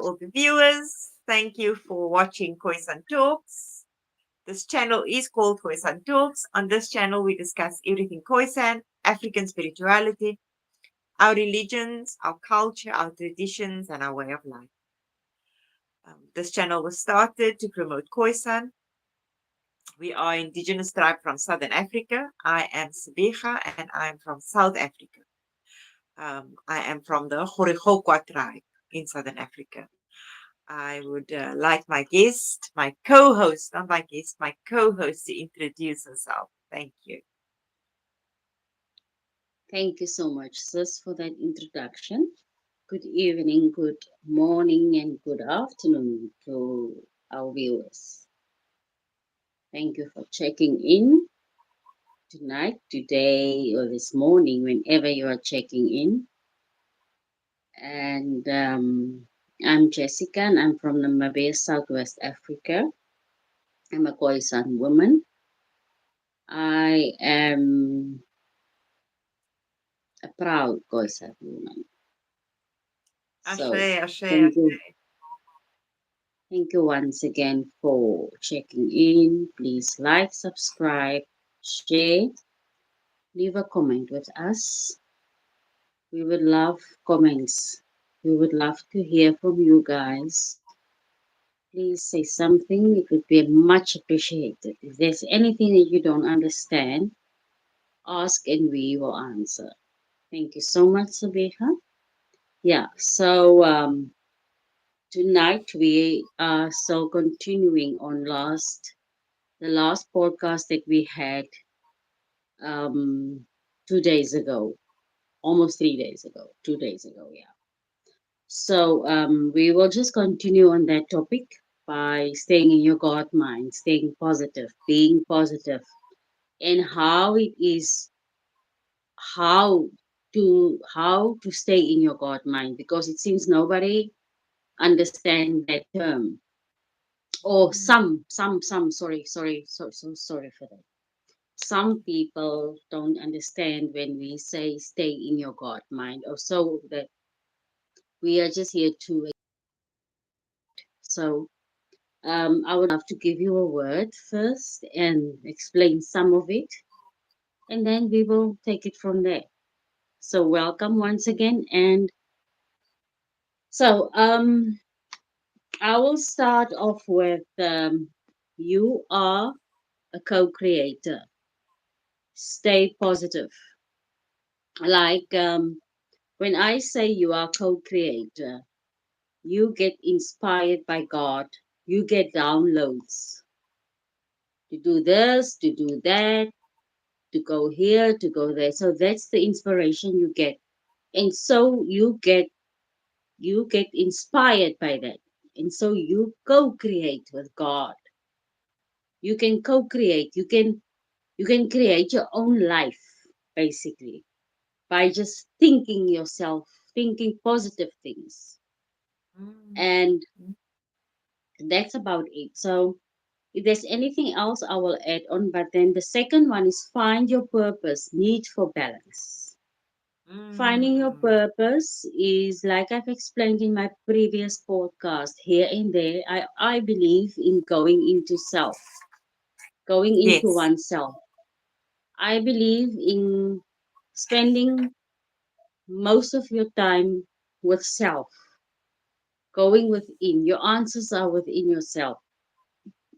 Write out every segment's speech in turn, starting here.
all the viewers. Thank you for watching Khoisan Talks. This channel is called Khoisan Talks. On this channel, we discuss everything Khoisan, African spirituality, our religions, our culture, our traditions, and our way of life. This channel was started to promote Khoisan. We are indigenous tribe from Southern Africa. I am Sibicha and I am from South Africa. I am from the Khoisan tribe in Southern Africa. I would like my guest, my co-host, not my guest, my co-host to introduce herself. Thank you. Thank you so much, sis, for that introduction. Good evening, good morning, and good afternoon to our viewers. Thank you for checking in tonight, today, or this morning, whenever you are checking in. And I'm Jessica, and I'm from Namibia, Southwest Africa. I'm a Khoisan woman. I am a proud Khoisan woman. So, Ashe, Ashe, thank Ashe. you. Thank you once again for checking in. Please like, subscribe, share, leave a comment with us. We would love comments. We would love to hear from you guys. Please say something. It would be much appreciated. If there's anything that you don't understand, ask and we will answer. Thank you so much, Sabiha. Yeah, so tonight we are still continuing on the last podcast that we had um 2 days ago, almost 3 days ago, 2 days ago, yeah. So we will just continue on that topic by staying in your God mind, staying positive, being positive, and how it is how how to stay in your God mind, because it seems nobody understand that term, or some sorry, sorry for that. Some people don't understand when we say stay in your God mind, or so that we are just here to. So I would love to give you a word first and explain some of it, and then we will take it from there. So welcome once again, and so I will start off with you are a co-creator. Stay positive. Like when I say you are co-creator, you get inspired by God. You get downloads to do this, to do that, to go here, to go there. So that's the inspiration you get. And so you get inspired by that. And so you co-create with God. You can co-create. You can create your own life basically by just thinking yourself, thinking positive things. Mm. And that's about it. So if there's anything else, I will add on. But then the second one is find your purpose, need for balance. Finding your Mm. purpose is like I've explained in my previous podcast, here and there. I believe in going into self, going into Yes. oneself. I believe in spending most of your time with self, going within. Your answers are within yourself.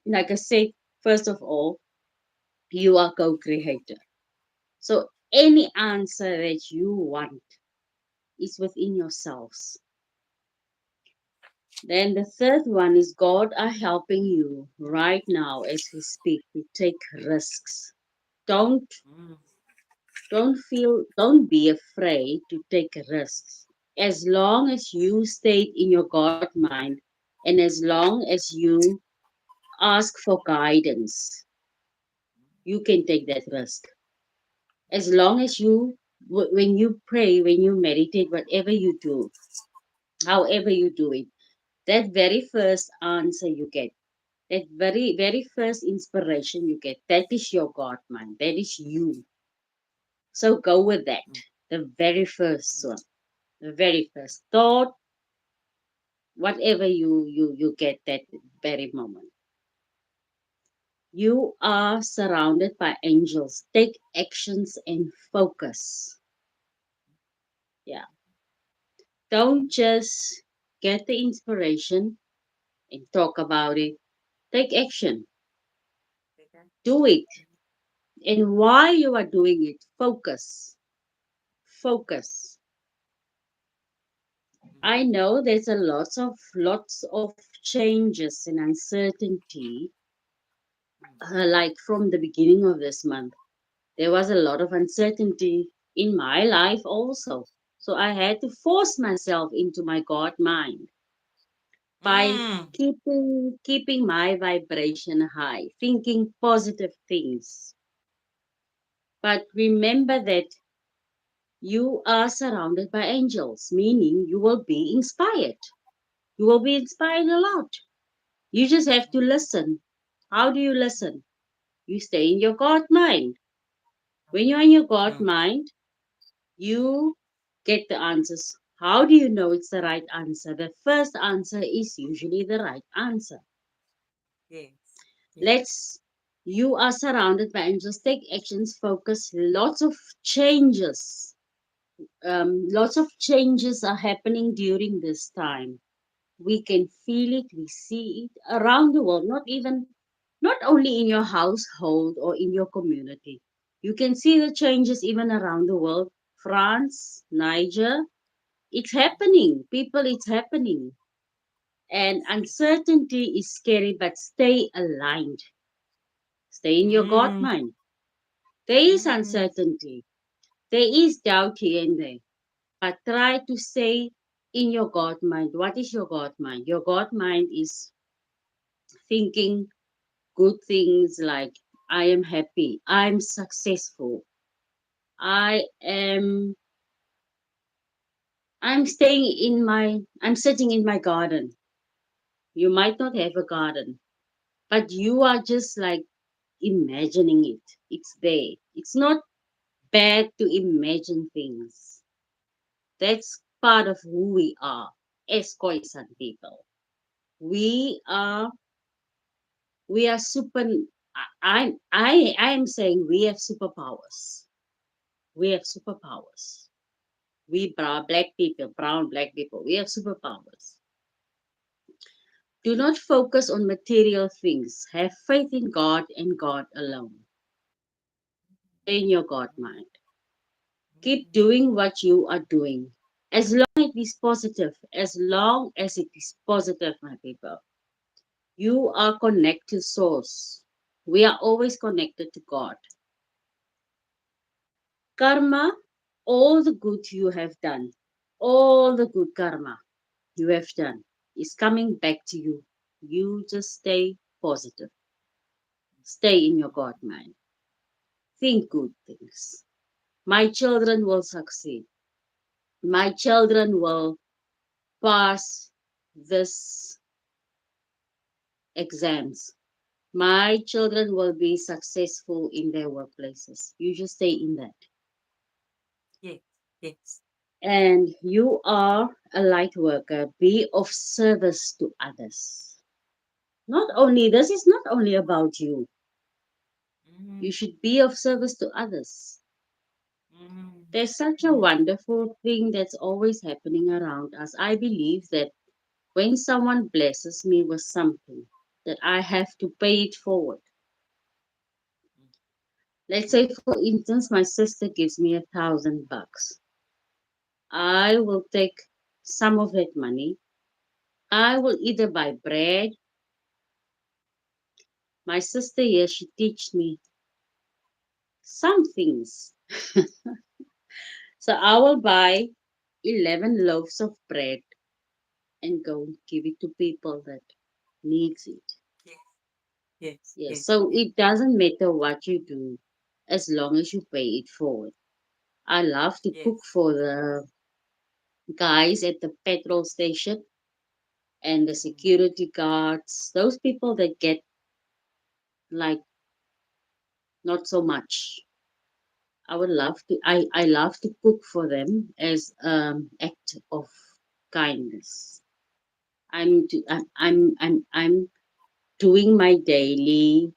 Like I said, first of all, you are co creator. So any answer that you want is within yourselves. Then the third one is God are helping you right now as we speak to take risks. Don't Mm. don't be afraid to take risks. As long as you stay in your God mind and as long as you ask for guidance, you can take that risk. As long as when you pray, when you meditate, whatever you do, however you do it, that very first answer you get, that very first inspiration you get, that is your God mind. That is you. So go with that. The very first one. The very first thought, whatever you get that very moment. You are surrounded by angels. Take actions and focus. Yeah. Don't just get the inspiration and talk about it. Take action. Do it. And while you are doing it, focus. Focus. I know there's a lots of changes and uncertainty, like from the beginning of this month. There was a lot of uncertainty in my life also. So I had to force myself into my God mind by Mm. keeping my vibration high, thinking positive things. But remember that you are surrounded by angels, meaning you will be inspired. You will be inspired a lot. You just have to listen. How do you listen? You stay in your God mind. When you're in your God Mm. mind, you get the answers. How do you know it's the right answer? The first answer is usually the right answer. Yes. Yes. Let's, you are surrounded by angels. Take actions, focus. Lots of changes are happening during this time. We can feel it, we see it around the world, not only in your household or in your community. You can see the changes even around the world. France, Niger, it's happening. People, it's happening. And Yes. Yes. uncertainty is scary, but stay aligned. Stay in your God Mm. mind. There is Mm. uncertainty. There is doubt here and there. But try to stay in your God mind. What is your God mind? Your God mind is thinking good things like I am happy, I'm successful, I am I'm sitting in my garden. You might not have a garden, but you are just like imagining it. It's there. It's not bad to imagine things. That's part of who we are as Khoisan people. We are we are super I am saying we have superpowers. We have superpowers. We brown black people, we have superpowers. Do not focus on material things. Have faith in God and God alone. Stay in your God mind. Keep doing what you are doing. As long as it is positive, as long as it is positive, my people, you are connected to source. We are always connected to God. Karma, all the good you have done, all the good karma you have done is coming back to you. You just stay positive. Stay in your God mind. Think good things. My children will succeed. My children will pass this exams. My children will be successful in their workplaces. You just stay in that. Yes. Yes. And you are a light worker. Be of service to others. Not only, this is not only about you. You Mm. should be of service to others. Mm. There's such a Mm. wonderful thing that's always happening around us. I believe that when someone blesses me with something, that I have to pay it forward. Let's say, for instance, my sister gives me $1,000. I will take some of that money. I will either buy bread. My sister here, she teach me some things. So I will buy 11 loaves of bread and go give it to people that needs it. Yes. Yes. Yes, Yes. so Yes. it doesn't matter what you do as long as you pay it forward. I love to cook Yes. for the guys at the petrol station and the Mm. security guards, those people that get like not so much. I love to cook for them as act of kindness. I'm doing my daily.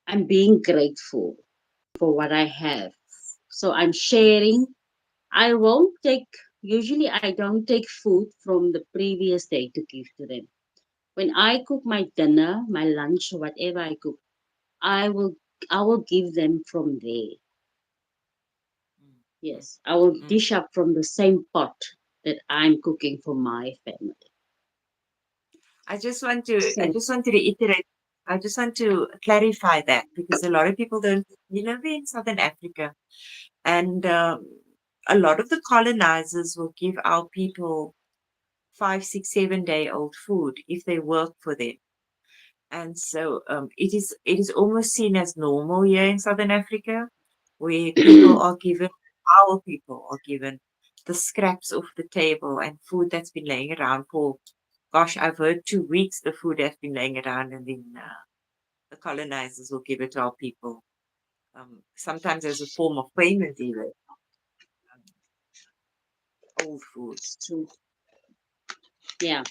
I'm being grateful for what I have. So I'm Yes. sharing. I won't take, usually I don't take food from the previous day to give to them. When I cook my dinner, my lunch, whatever I cook, I will I will give them from there. Mm, mm, Yes, I will mm. dish up from the same pot that I'm cooking for my family. I So just want to reiterate, I just want to clarify that because a lot of people don't, we're in Southern Africa, and a lot of the colonizers will give our people 5, 6, 7 day old food if they work for them. And so it is almost seen as normal here in Southern Africa, where people are given, our people are given the scraps off the table and food that's been laying around for, gosh, I've heard 2 weeks the food has been laying around, and then the colonizers will give it to our people, sometimes as a form of payment, even old food. so yeah,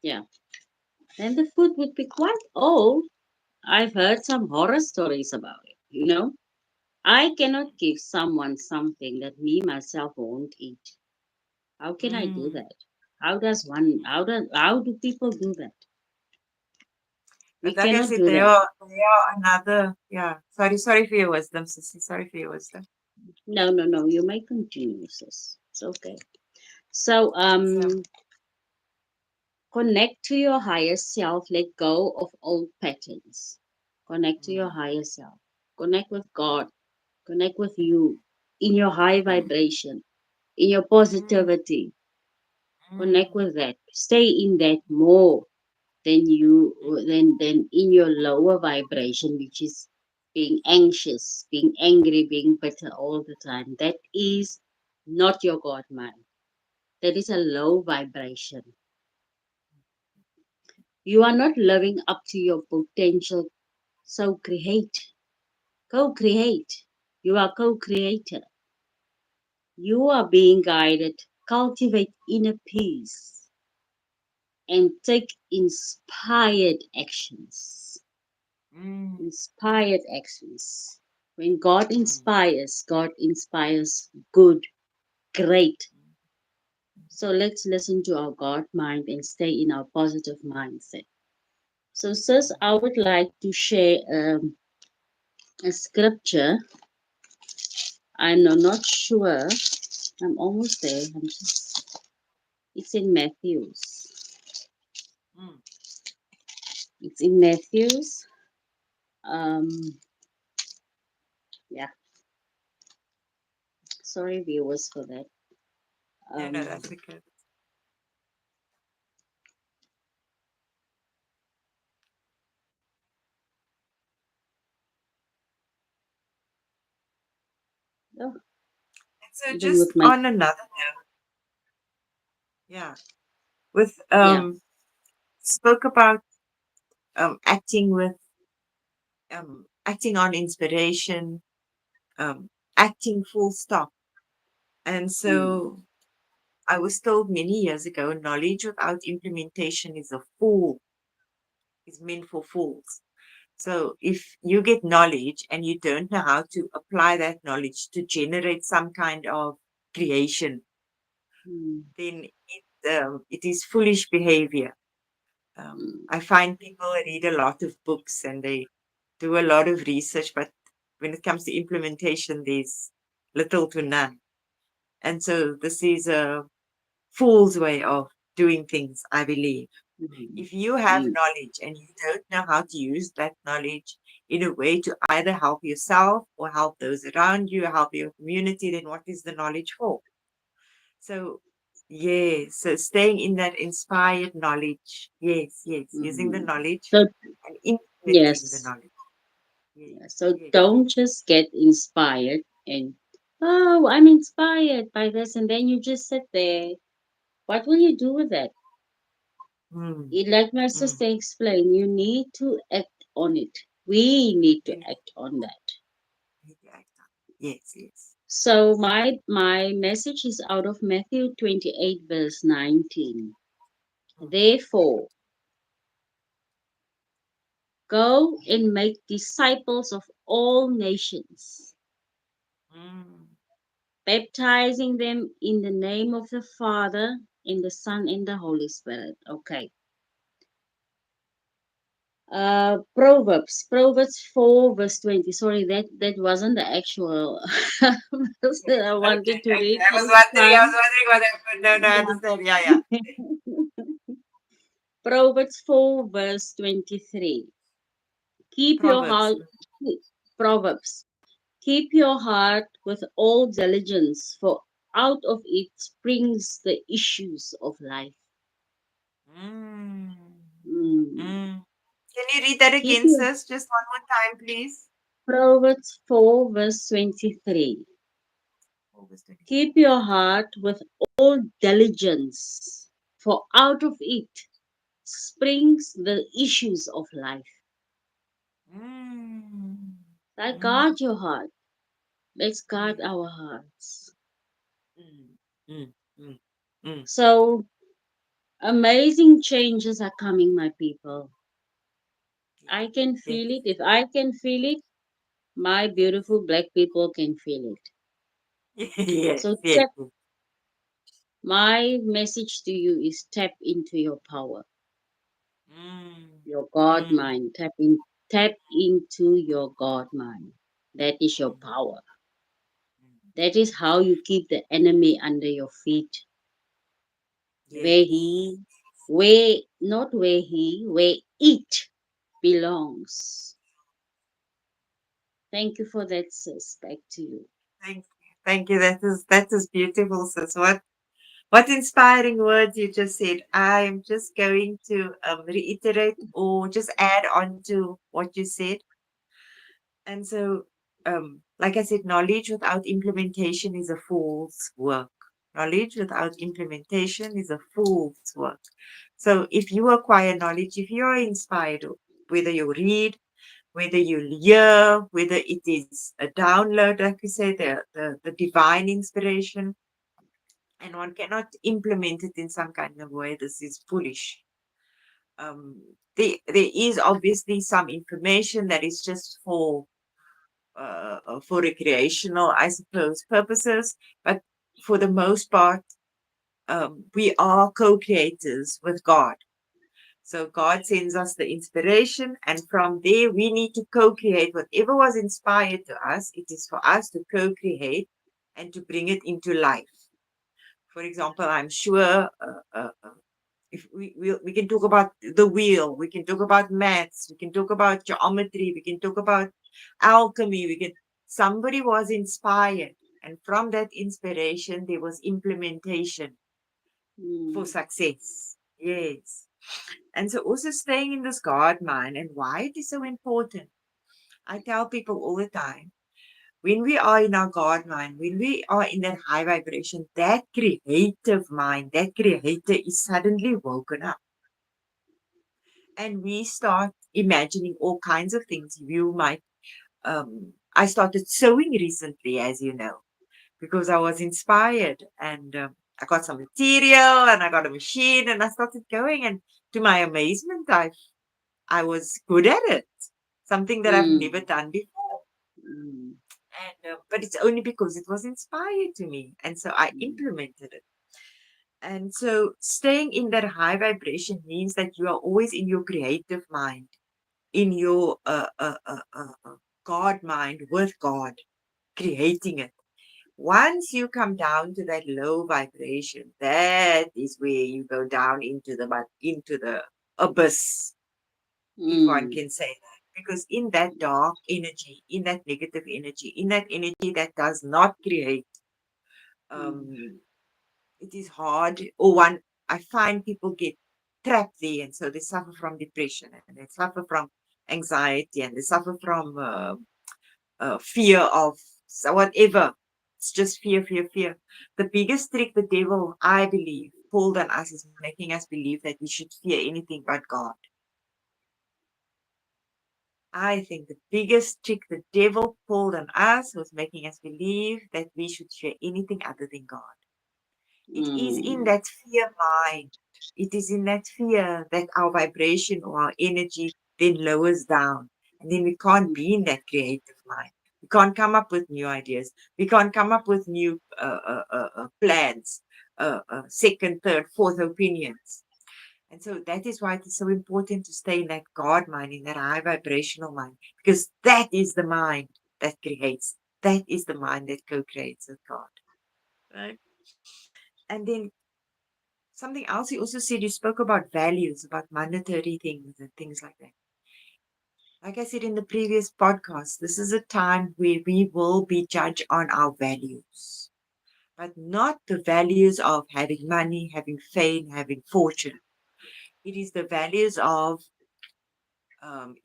yeah. And the food would be quite old. I've heard some horror stories about it, you know? I cannot give someone something that me myself won't eat. How can I do Mm. that? How do people do that? We But like I cannot said, do that. they are another, yeah. Sorry for your wisdom, sissy. Sorry for your wisdom. No, no, no. You may continue, sis. It's okay. So, So, connect to your higher self. Let go of old patterns. Connect to your mm, higher self. Connect with God. Connect with you in your high vibration, in your mm, positivity. Connect mm, with that. Stay in that more than you than in your lower vibration, which is being anxious, being angry, being bitter all the time. That is not your God mind. That is a low vibration. You are not living up to your potential. So create. Co-create. You are co-creator. You are being guided. Cultivate inner peace and take inspired actions. mm, Inspired actions. When God mm, inspires, God inspires good, great. So let's listen to our God mind and stay in our positive mindset. So, sis, I would like to share a scripture. I'm not sure. I'm almost there. It's in Matthew's. mm. It's in Matthew's. Um, yeah. Sorry, viewers, for that. No, Um, that's okay. oh, And so even just with my on another note, yeah, with yeah. spoke about acting on inspiration, acting full stop. And Mm, so I was told many years ago, knowledge without implementation is a fool, is meant for fools. So if you get knowledge and you don't know how to apply that knowledge to generate some kind of creation, mm, then it is foolish behavior. mm, I find people read a lot of books and they do a lot of research, but when it comes to implementation, there's little to none. And so this is a fool's way of doing things, I believe. mm, If you have mm, knowledge and you don't know how to use that knowledge in a way to either help yourself or help those around you, help your community, then what is the knowledge for? So, yes, so staying in that inspired knowledge. Yes, yes, using the mm. knowledge So and implementing the yes, knowledge. Yes, yeah, so yes, don't yes. just get inspired and oh, I'm inspired by this, and then you just sit there. What will you do with that? Mm, Like my mm. sister explained, you need to act on it. We need to Yes, act on that. yes, yes. So my message is out of Matthew 28 verse 19. Therefore, go and make disciples of all nations, Mm. baptizing them in the name of the Father, and the Son, and the Holy Spirit. Okay. Proverbs 4, verse 20. Sorry, that wasn't the actual verse that I Okay, wanted to okay. read I was this wondering. I was time. wondering what happened. No, no, I Yeah. understand. Yeah, yeah. Proverbs 4, verse 23. Keep your Proverbs. heart, Proverbs. Keep your heart with all diligence, for out of it springs the issues of life. Mm. Mm. Mm. Can you read that Keep again, your sis? Just one more time, please. Proverbs 4, verse 23. August 23. Keep your heart with all diligence, for out of it springs the issues of life. Mm. Like Mm. guard your heart. Let's guard Yeah. our hearts. Mm. Mm. Mm. Mm. So amazing changes are coming, my people. I Yes. can Yes. feel it. If I can feel it, my Yes. beautiful black people can feel it. Yes. So Yes. tap. My message to you is tap into your power, Mm. your God Mm. mind. Tap into your God mind. That is your Mm. power. Mm. That is how you keep the enemy under your feet, where Yes. he, where not where he, where it belongs. Thank you for that, sis. Back to you. Thank you. Thank you. That is beautiful, sis. What inspiring words you just said. I'm just going to reiterate or just add on to what you said. And so, like I said, knowledge without implementation is a fool's work. Knowledge without implementation is a fool's work. So, if you acquire knowledge, if you are inspired, whether you read, whether you hear, whether it is a download, like we say, the divine inspiration, and one cannot implement it in some kind of way, this is foolish. There is obviously some information that is just for recreational, I suppose, purposes. But for the most part, we are co-creators with God. So God sends us the inspiration, and from there we need to co-create whatever was inspired to us. It is for us to co-create and to bring it into life. For example, I'm sure if we can talk about the wheel, we can talk about maths, we can talk about geometry, we can talk about alchemy, we can somebody was inspired, and from that inspiration there was implementation for Mm, success. Yes. And so also staying in this God mind and why it is so important. I tell people all the time, when we are in our God mind, when we are in that high vibration, that creative mind, that creator is suddenly woken up. And we start imagining all kinds of things. You might, I started sewing recently, as you know, because I was inspired and I got some material and I got a machine and I started going. And to my amazement, I was good at it, something that I've never mm, done before. mm, And but it's only because it was inspired to me, and so I mm, implemented it. And so staying in that high vibration means that you are always in your creative mind, in your God mind with God, creating it. Once you come down to that low vibration, that is where you go down into the abyss, if one mm, can say that. Because in that dark energy, in that negative energy, in that energy that does not create, mm, um, it is hard. Or one, I find people get trapped there, and so they suffer from depression, and they suffer from anxiety, and they suffer from fear of whatever. It's just fear, fear, fear. The biggest trick the devil, I believe, pulled on us is making us believe that we should fear anything but God. I think the biggest trick the devil pulled on us was making us believe that we should fear anything other than God. It is in mm, that fear mind. It is in that fear that our vibration or our energy then lowers down. And then we can't be in that creative mind. We can't come up with new ideas. We can't come up with new plans, second, third, fourth opinions. And so that is why it is so important to stay in that God mind, in that high vibrational mind, because that is the mind that creates. That is the mind that co-creates with God. Right? And then something else you also said, you spoke about values, about monetary things and things like that. Like I said in the previous podcast, this is a time where we will be judged on our values, but not the values of having money, having fame, having fortune. It is the values of,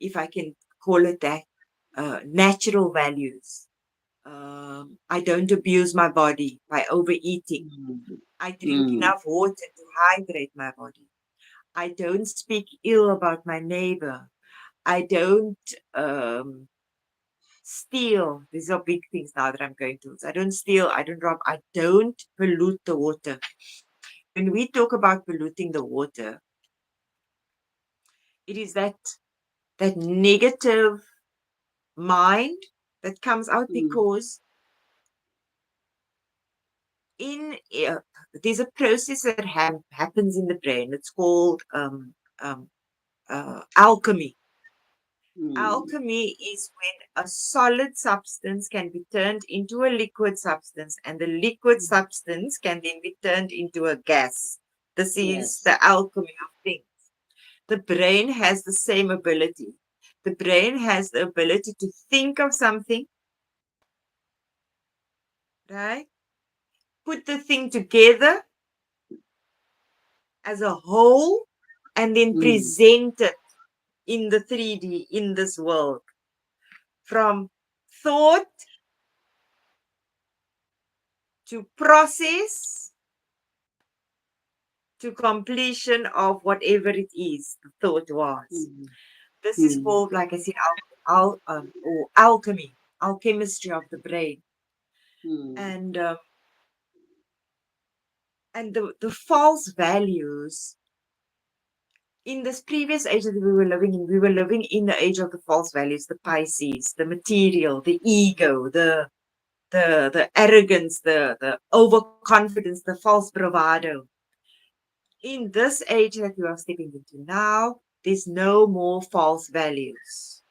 if I can call it that, natural values. I don't abuse my body by overeating. mm, I drink mm, enough water to hydrate my body. I don't speak ill about my neighbor. I don't steal. These are big things now that I'm going to. So I don't steal. I don't rob. I don't pollute the water. When we talk about polluting the water, it is that negative mind that comes out mm, because in there's a process that happens in the brain. It's called um, alchemy. mm, Alchemy is when a solid substance can be turned into a liquid substance, and the liquid mm. substance can then be turned into a gas. This is Yes. the alchemy of things. The brain has the same ability. The brain has the ability to think of something, right? Put the thing together as a whole, and then Mm, present it in the 3D, in this world. From thought to process to completion of whatever it is the thought was. mm, This is mm, called, like I said, or alchemy, alchemistry of the brain. mm, And the false values in this previous age that we were living in the age of the false values, the Pisces, the material, the ego, the arrogance, the overconfidence, the false bravado. In this age that we are stepping into now, there's no more false values.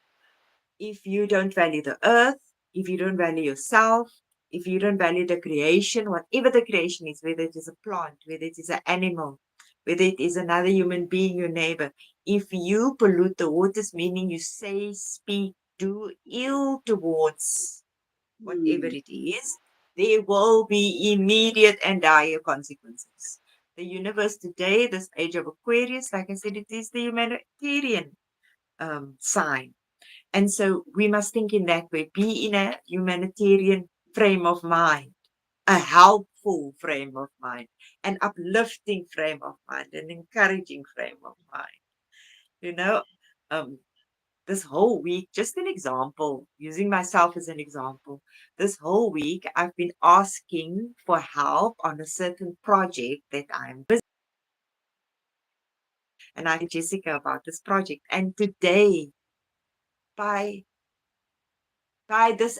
If you don't value the earth, if you don't value yourself, if you don't value the creation, whatever the creation is, whether it is a plant, whether it is an animal, whether it is another human being, your neighbor, if you pollute the waters, meaning you say, speak, do ill towards whatever mm. it is, there will be immediate and dire consequences. The universe today, this age of Aquarius, like I said, it is the humanitarian sign. And so we must think in that way, be in a humanitarian frame of mind, a helpful frame of mind, an uplifting frame of mind, an encouraging frame of mind. You know, um, this whole week, just an example, using myself as an example, this whole week I've been asking for help on a certain project that I'm busy. And I told Jessica about this project. And today, by this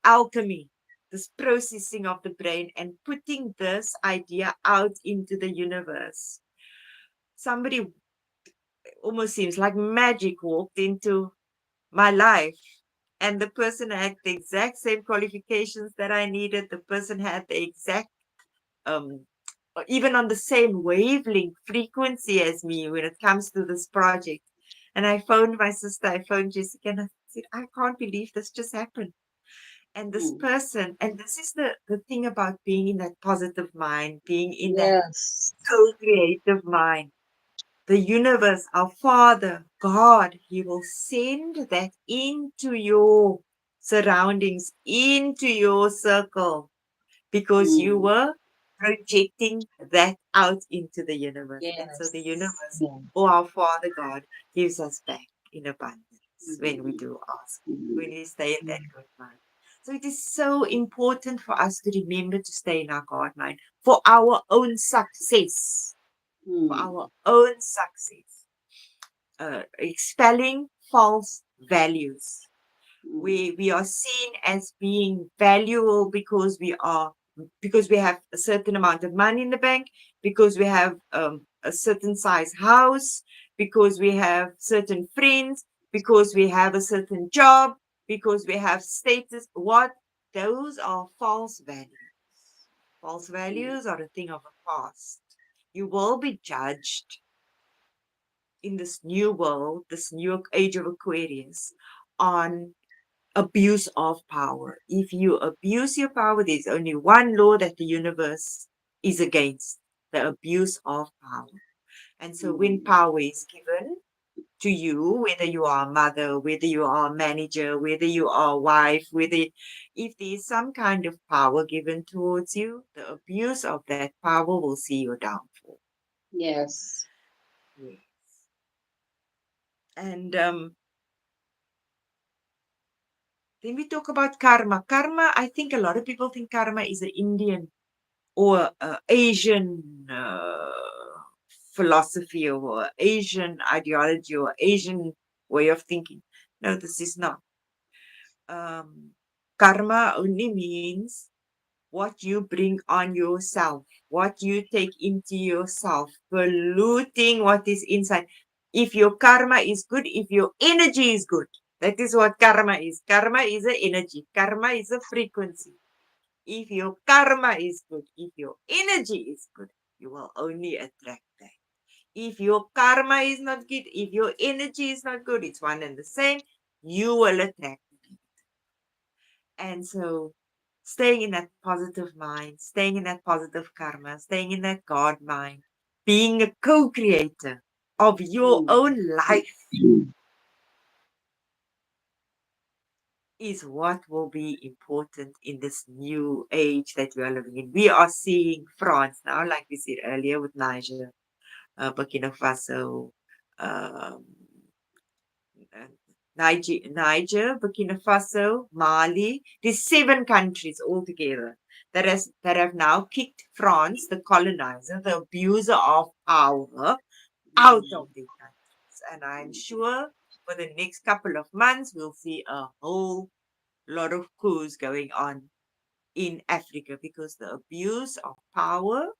alchemy, this processing of the brain and putting this idea out into the universe, somebody almost seems like magic walked into my life. And the person had the exact same qualifications that I needed. The person had the exact, um, or even on the same wavelength frequency as me when it comes to this project. And I phoned my sister, I phoned Jessica, and I said, I can't believe this just happened. And this Mm. person, and this is the thing about being in that positive mind, being in that Yes. co-creative mind. The universe, our Father, God, He will send that into your surroundings, into your circle, because you Mm. were projecting that out into the universe. And so the Yes. universe, Yeah. or our Father God, gives us back in abundance when we Mm, do ask, when mm, we stay in that mm. good mind. So it is so important for us to remember to stay in our God mind for our own success. for our Mm. own success, expelling false values. Mm. We are seen as being valuable because we have a certain amount of money in the bank, because we have a certain size house, because we have certain friends, because we have a certain job, because we have status. What? Those are false values. False Mm. values are a thing of the past. You will be judged in this new world, this new age of Aquarius, on abuse of power. If you abuse your power, there's only one law that the universe is against: the abuse of power. And so when Mm. power is given to you, whether you are a mother, whether you are a manager, whether you are a wife, if there's some kind of power given towards you, the abuse of that power will see your downfall. Yes. Yes. And then we talk about karma. Karma, I think a lot of people think karma is an Indian or Asian philosophy or Asian ideology or Asian way of thinking. No, this is not. Karma only means what you bring on yourself, what you take into yourself, polluting what is inside. If your karma is good, if your energy is good, that is what karma is. Karma is an energy, karma is a frequency. If your karma is good, if your energy is good, you will only attract that. If your karma is not good, if your energy is not good, it's one and the same, you will attract it. And so, staying in that positive mind, staying in that positive karma, staying in that God mind, being a co creator of your Mm. own life is what will be important in this new age that we are living in. We are seeing France now, like we said earlier, with Niger, Burkina Faso, um, uh, Niger, Burkina Faso, Mali. There's 7 countries altogether that have now kicked France, the colonizer, the abuser of power, out of Mm. their countries. And I'm sure for the next couple of months we'll see a whole lot of coups going on in Africa because the abuse of power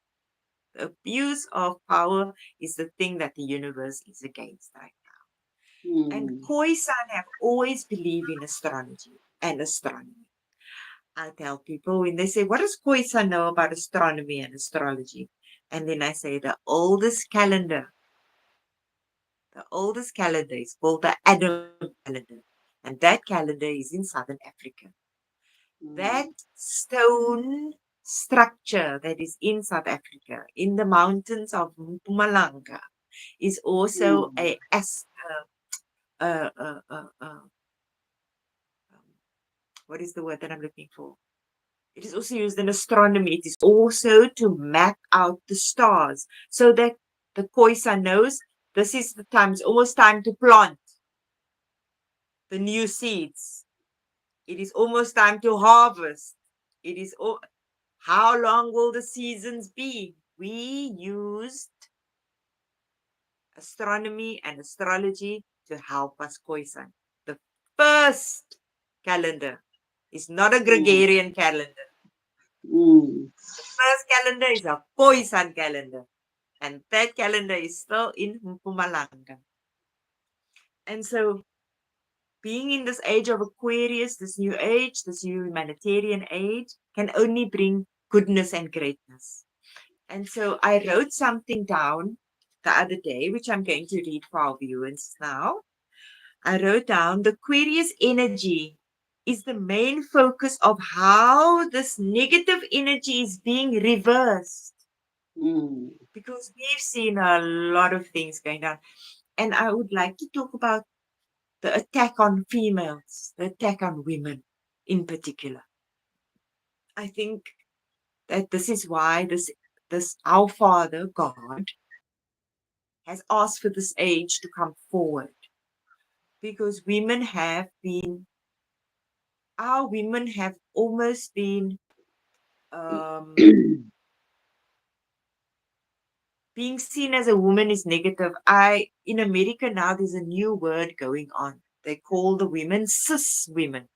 is the thing that the universe is against right now. And Mm. Khoisan have always believed in astrology and astronomy. I tell people when they say, what does Khoisan know about astronomy and astrology? And then I say the oldest calendar is called the Adam calendar. And that calendar is in southern Africa. That Mm. stone structure that is in South Africa, in the mountains of Mpumalanga, is also Mm. uh, uh, uh, uh, what is the word that I'm looking for? It is also used in astronomy. It is also to map out the stars so that the Khoisan knows this is the time, it's almost time to plant the new seeds. It is almost time to harvest. It is how long will the seasons be? We used astronomy and astrology to help us, Khoisan. The first calendar is not a Mm. Gregorian calendar. Mm. The first calendar is a Khoisan calendar. And that calendar is still in Mpumalanga. And so, being in this age of Aquarius, this new age, this new humanitarian age, can only bring goodness and greatness. And so I wrote something down the other day, which I'm going to read for our viewers now. I wrote down the Aquarius energy is the main focus of how this negative energy is being reversed. Mm. Because we've seen a lot of things going on. And I would like to talk about the attack on females, the attack on women in particular. I think that this is why this our Father God has asked for this age to come forward because our women have almost been um, Being seen as a woman is negative. I In America now there's a new word going on. They call the women cis women.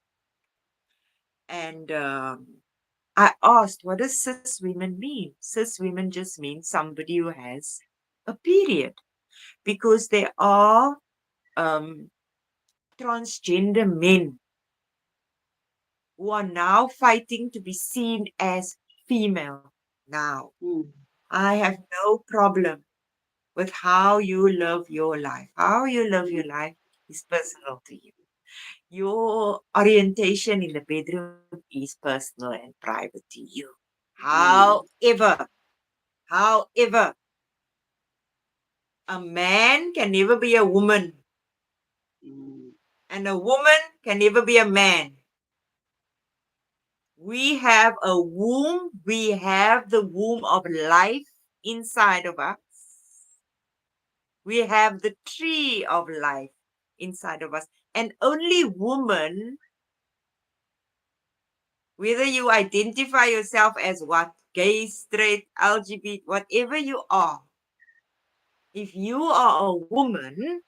And I asked, what does cis women mean? Cis women just means somebody who has a period, because there are um, transgender men who are now fighting to be seen as female. Now, mm, I have no problem with how you live your life. How you live your life is personal to you. Your orientation in the bedroom is personal and private to you. mm, However, a man can never be a woman, mm, and a woman can never be a man. We have a womb, we have the womb of life inside of us. We have the tree of life inside of us. And only woman, whether you identify yourself as what, gay, straight, LGBT, whatever you are, if you are a woman,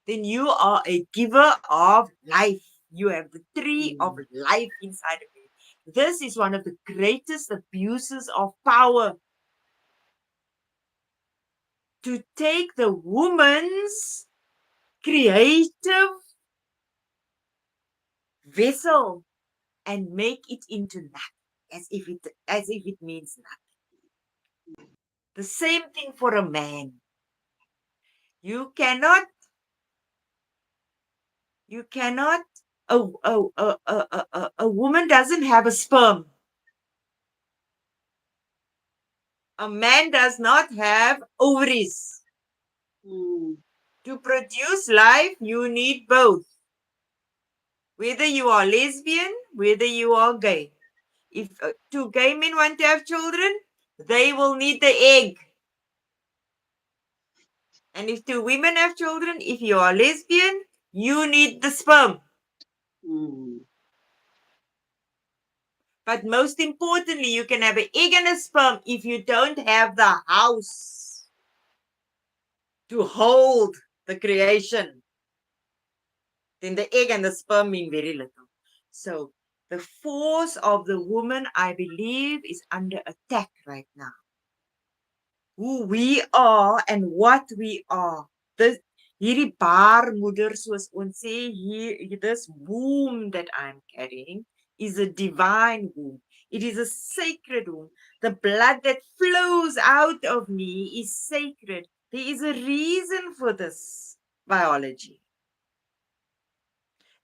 then you are a giver of life. You have the tree of mm, life inside of you. This is one of the greatest abuses of power, to take the woman's creative vessel and make it into nothing, as if it means nothing. The same thing for a man. You cannot you cannot a woman doesn't have a sperm. A man does not have ovaries. mm, To produce life, you need both. Whether you are lesbian, whether you are gay. If two gay men want to have children, they will need the egg. And if two women have children, if you are lesbian, you need the sperm. mm, But most importantly, you can have an egg and a sperm if you don't have the house to hold the creation. Then the egg and the sperm mean very little. So the force of the woman, I believe, is under attack right now. Who we are and what we are. This hierdie baarmoeder, soos ons sê, this womb that I'm carrying is a divine womb. It is a sacred womb. The blood that flows out of me is sacred. There is a reason for this biology.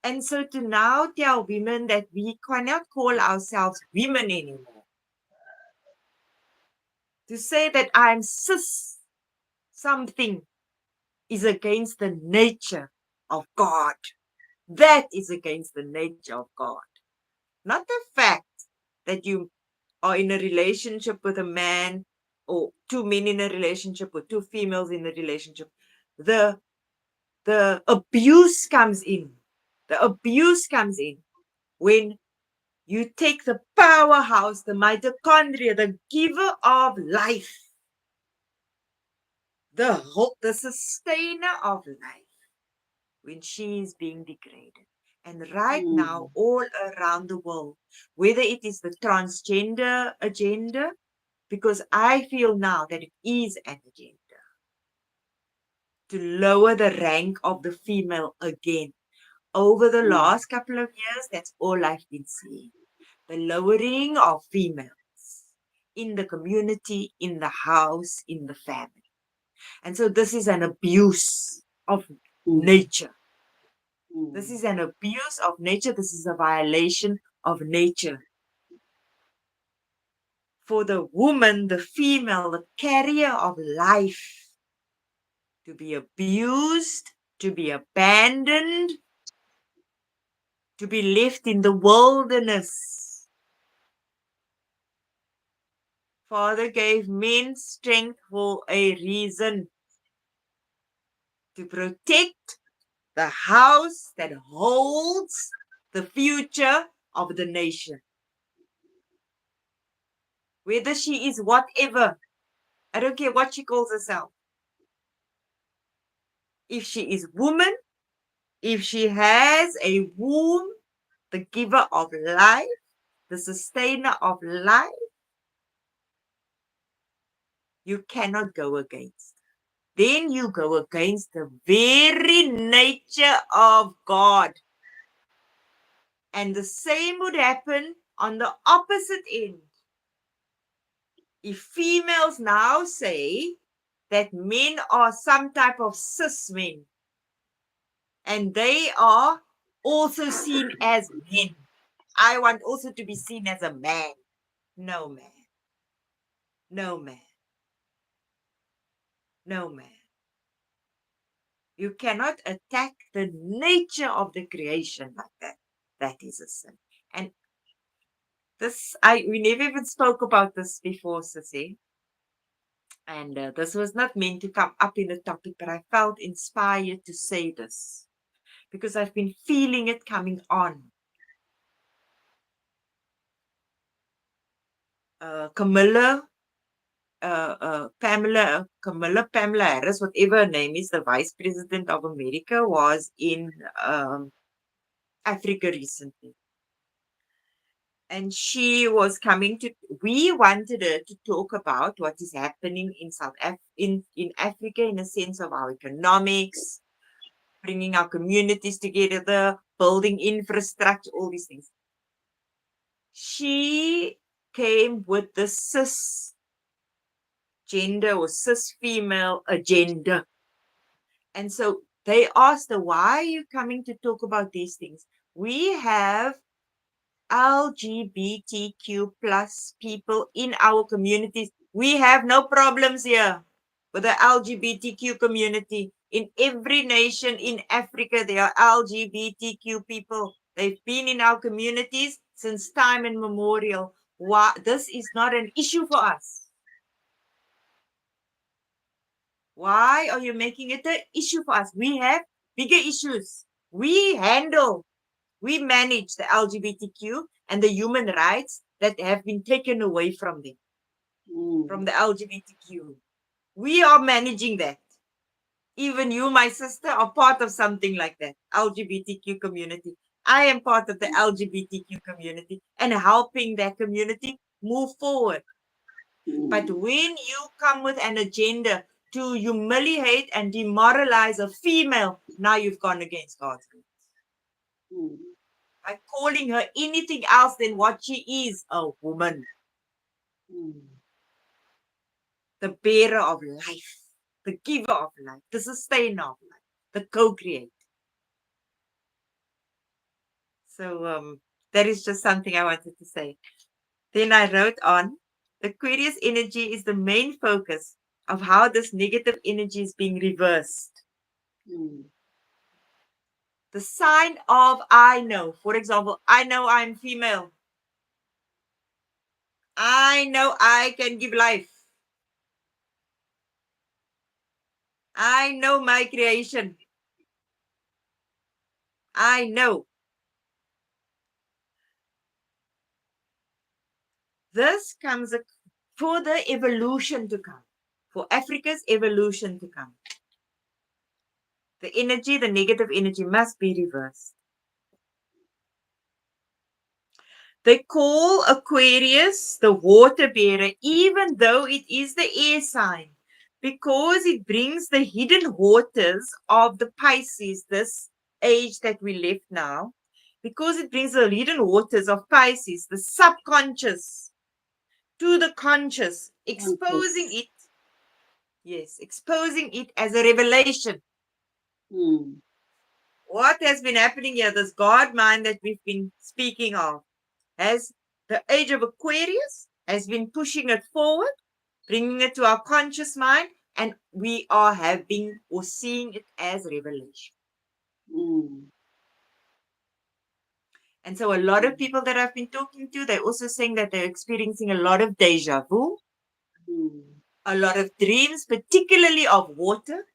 And so to now tell women that we cannot call ourselves women anymore, to say that I'm cis something, is against the nature of God. That is against the nature of God. Not the fact that you are in a relationship with a man, or two men in a relationship, or two females in a relationship. The the abuse comes in. The abuse comes in when you take the powerhouse, the mitochondria, the giver of life, the sustainer of life, when she is being degraded. And right now, mm, all around the world, whether it is the transgender agenda, because I feel now that it is an agenda to lower the rank of the female again. Over the mm, last couple of years, that's all I've been seeing. The lowering of females in the community, in the house, in the family. And so this is an abuse of mm, nature. This mm, is an abuse of nature. This is a violation of nature. For the woman, the female, the carrier of life, to be abused, to be abandoned, to be left in the wilderness. Father gave men strength for a reason, to protect the house that holds the future of the nation. Whether she is whatever, I don't care what she calls herself. If she is woman, if she has a womb, the giver of life, the sustainer of life, you cannot go against. Then you go against the very nature of God. And the same would happen on the opposite end. If females now say that men are some type of cis men and they are also seen as men, I want also to be seen as a man. No, man. No, man. No, man. You cannot attack the nature of the creation like that. That is a sin. And we never even spoke about this before, Sissy. And this was not meant to come up in the topic, but I felt inspired to say this because I've been feeling it coming on. Camilla, Pamela Harris, whatever her name is, the Vice President of America, was in Africa recently. And she was coming to, we wanted her to talk about what is happening in in Africa in a sense of our economics, bringing our communities together, building infrastructure, all these things. She came with the cis gender or cis female agenda. And so they asked her, why are you coming to talk about these things? We have LGBTQ plus people in our communities. We have no problems here with the LGBTQ community. In every nation in Africa, there are LGBTQ people. They've been in our communities since time immemorial. Why? This is not an issue for us. Why are you making it an issue for us? We have bigger issues. We manage the LGBTQ and the human rights that have been taken away from them, from the LGBTQ. We are managing that. Even you, my sister, are part of something like that, LGBTQ community. I am part of the LGBTQ community and helping that community move forward. But when you come with an agenda to humiliate and demoralize a female, now you've gone against God's will. By calling her anything else than what she is, a woman. The bearer of life, the giver of life, the sustainer of life, the co-creator. So that is just something I wanted to say. Then I wrote on, the Aquarius energy is the main focus of how this negative energy is being reversed. The sign of I know. For example, I know I'm female. I know I can give life. I know my creation. I know. This comes for the evolution to come, for Africa's evolution to come. The energy, the negative energy must be reversed. They call Aquarius the water bearer, even though it is the air sign, because it brings the hidden waters of the Pisces, this age that we live now, because it brings the hidden waters of Pisces, the subconscious, to the conscious, exposing it. Yes, exposing it as a revelation. What has been happening here, this God mind that we've been speaking of, has the age of Aquarius has been pushing it forward, bringing it to our conscious mind, and we are having or seeing it as revelation. And so a lot of people that I've been talking to, they're also saying that they're experiencing a lot of deja vu, a lot of dreams, particularly of water.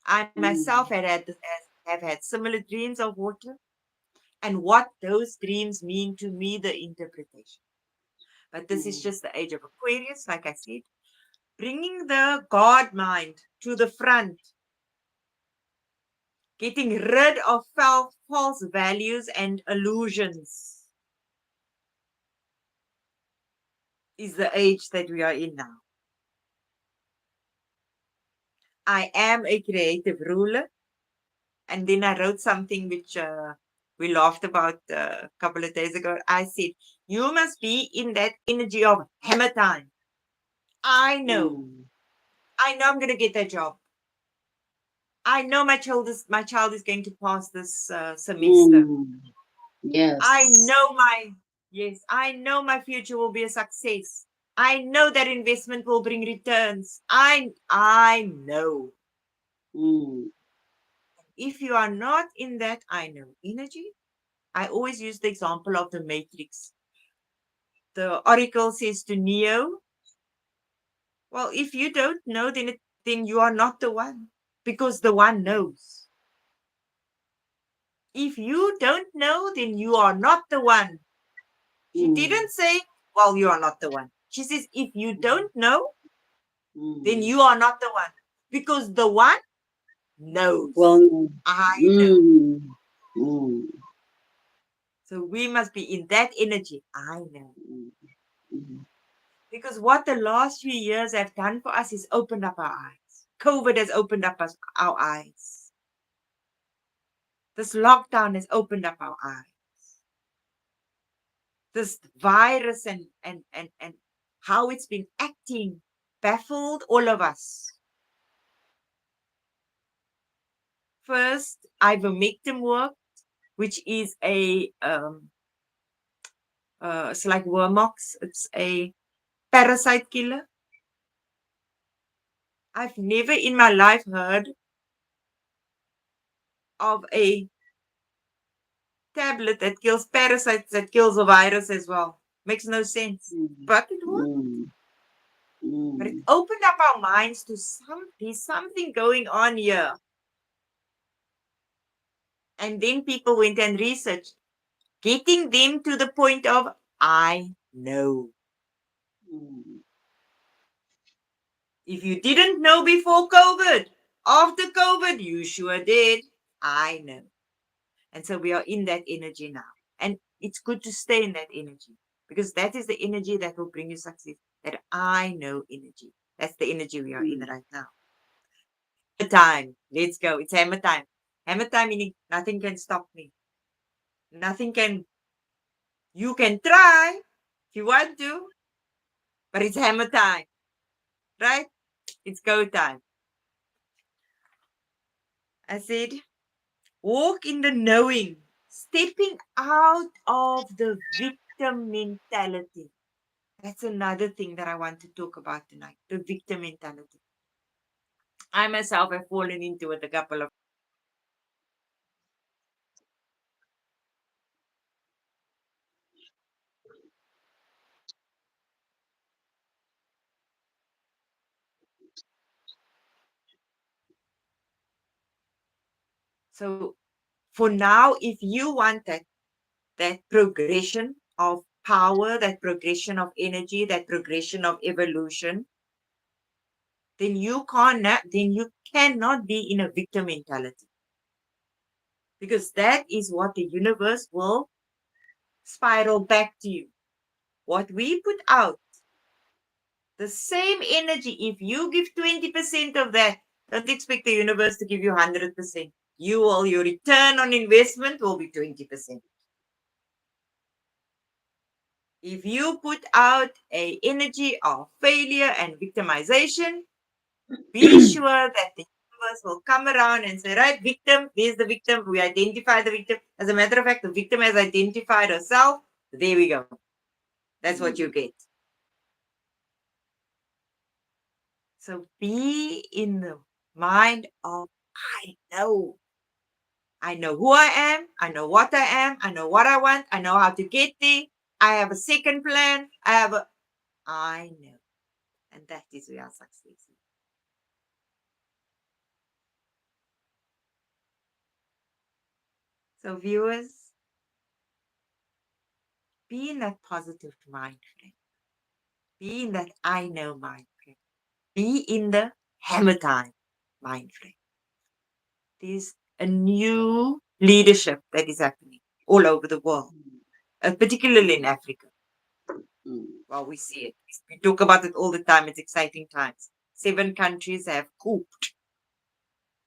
I myself have had similar dreams of water, and what those dreams mean to me, the interpretation. But this is just the age of Aquarius, like I said. bringing the God mind to the front, getting rid of false values and illusions is the age that we are in now. I am a creative ruler. And then I wrote something which we laughed about a couple of days ago. I said, you must be in that energy of hammer time. I know. mm, I know I'm going to get that job. I know my child is going to pass this semester. mm. I Yes. know yes, I know my future will be a success. I know that investment will bring returns. I know. Mm, If you are not in that I know energy, I always use the example of the Matrix. The Oracle says to Neo, well, if you don't know, then you are not the one, because the one knows. If you don't know, then you are not the one. She mm, didn't say, well, you are not the one. She says, if you mm, don't know, then mm. you are not the one, because the one knows. Well, I know. mm, mm, So we must be in that energy. I know. mm, mm, Because what the last few years have done for us is opened up our eyes. COVID has opened up our eyes. This lockdown has opened up our eyes. This virus and how it's been acting baffled all of us. First, ivermectin worked, which is it's like Wormox. It's a parasite killer. I've never in my life heard of a tablet that kills parasites that kills a virus as well. Makes no sense. mm, But it worked. mm, But it mm, opened up our minds to there's something going on here. And then people went and researched, getting them to the point of, I know. mm, If you didn't know before COVID, after COVID, you sure did. I know. And so we are in that energy now. And it's good to stay in that energy, because that is the energy that will bring you success. That I know energy. That's the energy we are in mm, right now. Hammer time. Let's go. It's hammer time. Hammer time meaning nothing can stop me. Nothing can, you can try if you want to, but it's hammer time, right? It's go time. I said, walk in the knowing, stepping out of the victim mentality. That's another thing that I want to talk about tonight, the victim mentality. I myself have fallen into it a couple of. So for now, if you want that progression of power, that progression of energy, that progression of evolution, then you cannot be in a victim mentality, because that is what the universe will spiral back to you. What we put out, the same energy, if you give 20% of that, don't expect the universe to give you 100%. Your return on investment will be 20%. If you put out a energy of failure and victimization, be sure that the universe will come around and say, right, victim, there's the victim. We identify the victim. As a matter of fact, the victim has identified herself. There we go. That's what you mm, get. So be in the mind of, I know. I know who I am. I know what I am. I know what I want. I know how to get there. I have a second plan. I know. And that is where success is. So viewers, be in that positive mind frame. Be in that I know mind frame. be in the hammer time mind frame. There's a new leadership that is happening all over the world, particularly in mm, Africa. mm, Well, we see it. We talk about it all the time. It's exciting times. 7 countries have cooped,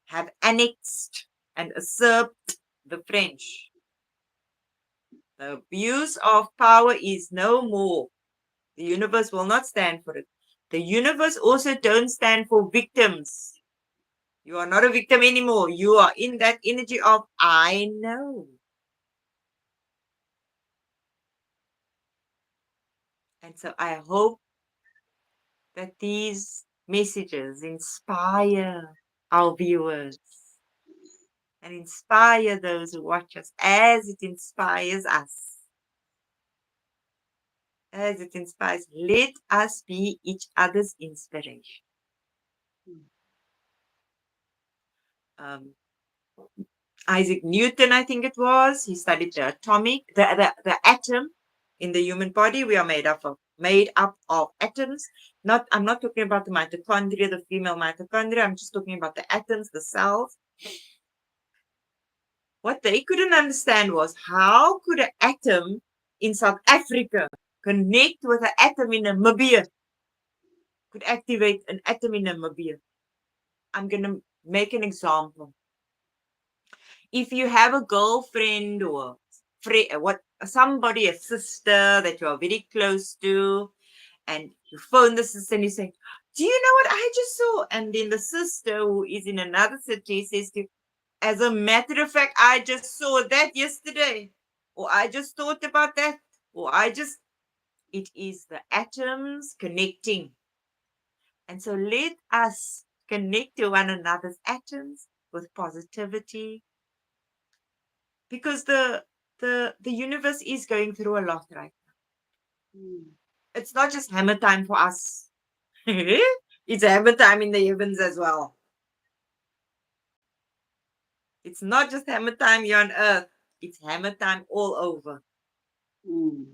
have annexed and usurped the French. The abuse of power is no more. The universe will not stand for it. The universe also don't stand for victims. You are not a victim anymore. You are in that energy of I know. And so I hope that these messages inspire our viewers and inspire those who watch us as it inspires us. As it inspires, let us be each other's inspiration. Um, Isaac Newton, I think it was, he studied the the atom in the human body. We are made up of atoms. Not, I'm not talking about the mitochondria, the female mitochondria. I'm just talking about the atoms, the cells. What they couldn't understand was how could an atom in South Africa connect with an atom in Namibia, could activate an atom in Namibia. I'm going to make an example. If you have a girlfriend or what somebody, a sister that you are very close to, and you phone the sister and you say, "Do you know what I just saw?" And then the sister who is in another city says to you, "As a matter of fact, I just saw that yesterday, or I just thought about that, or I just." It is the atoms connecting. And so let us connect to one another's atoms with positivity, because the universe is going through a lot right now. mm, It's not just hammer time for us. It's hammer time in the heavens as well. It's not just hammer time here on earth. It's hammer time all over. mm,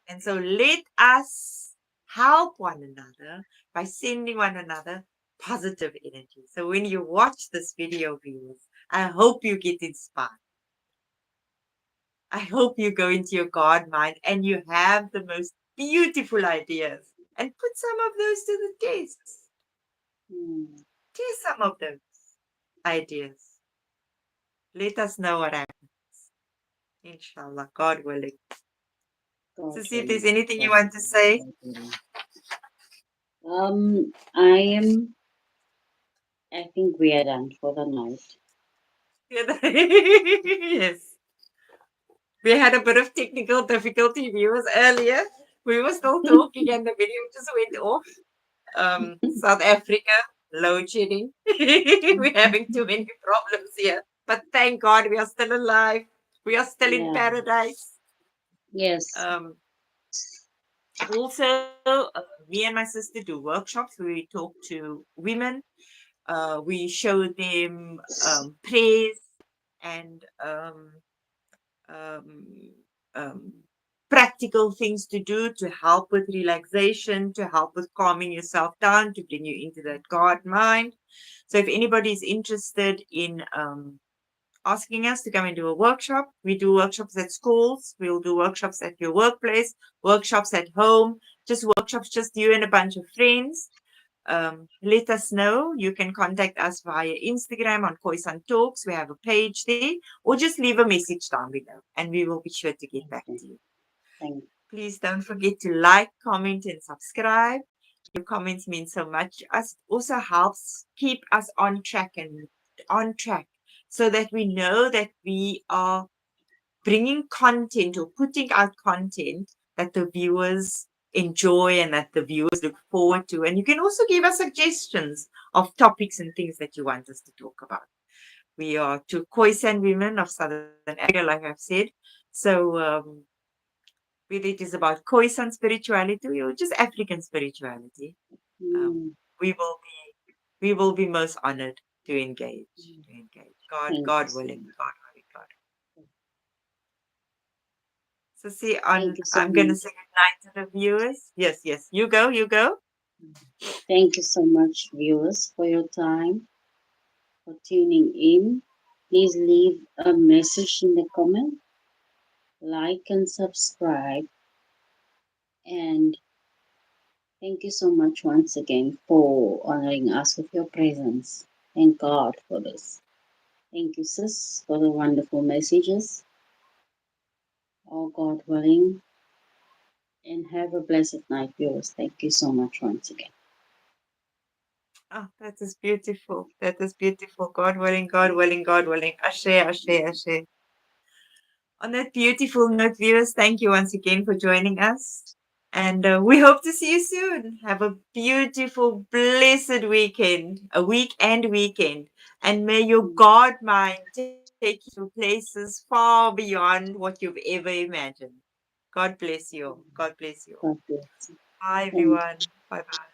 And so let us help one another by sending one another positive energy. So when you watch this video, viewers, I hope you get inspired. I hope you go into your God mind and you have the most beautiful ideas and put some of those to the test. mm. Test some of those ideas. Let us know what happens. Inshallah, God willing. God So see if there's willing, anything you God want to willing, say. God willing. I am. I think we are done for the night. Yes. We had a bit of technical difficulty viewers earlier. We were still talking and the video just went off. South Africa, load shedding. We're having too many problems here. But thank God we are still alive. We are still in Yeah. paradise. Yes. Um, Also, me and my sister do workshops where we talk to women. We show them prayers and um, um, practical things to do to help with relaxation, to help with calming yourself down, to bring you into that God mind. So, if anybody is interested in asking us to come and do a workshop, we do workshops at schools, we'll do workshops at your workplace, workshops at home, just workshops, just you and a bunch of friends. Let us know. You can contact us via Instagram on Khoisan Talks. We have a page there, or just leave a message down below and we will be sure to get back Okay. to you. Thank. Please don't forget to like, comment, and subscribe. Your comments mean so much to us. It also helps keep us on track and on track so that we know that we are bringing content or putting out content that the viewers enjoy and that the viewers look forward to. And you can also give us suggestions of topics and things that you want us to talk about. We are two Khoisan women of Southern Africa, like I've said. So, whether it is about Khoisan spirituality or just African spirituality, um, Mm, we will we will be most honored to engage. mm. To engage. God, Thank you God so willing, much. God willing, God. So see Thank on you so I'm gonna much. say goodnight to the viewers. Yes, yes. You go, you go. Thank you so much, viewers, for your time, for tuning in. Please leave a message in the comment, like and subscribe, and thank you so much once again for honoring us with your presence. Thank God for this. Thank you, sis, for the wonderful messages. All God willing, and have a blessed night, viewers. Thank you so much once again. Oh, that is beautiful. That is beautiful. God willing, God willing, God willing. Ashe, ashe, ashe. On that beautiful note, viewers, thank you once again for joining us. And we hope to see you soon. Have a beautiful, blessed weekend, a week and weekend. And may your God mind take you to places far beyond what you've ever imagined. God bless you. God bless you. God bless you. Bye, Thank everyone. Bye bye.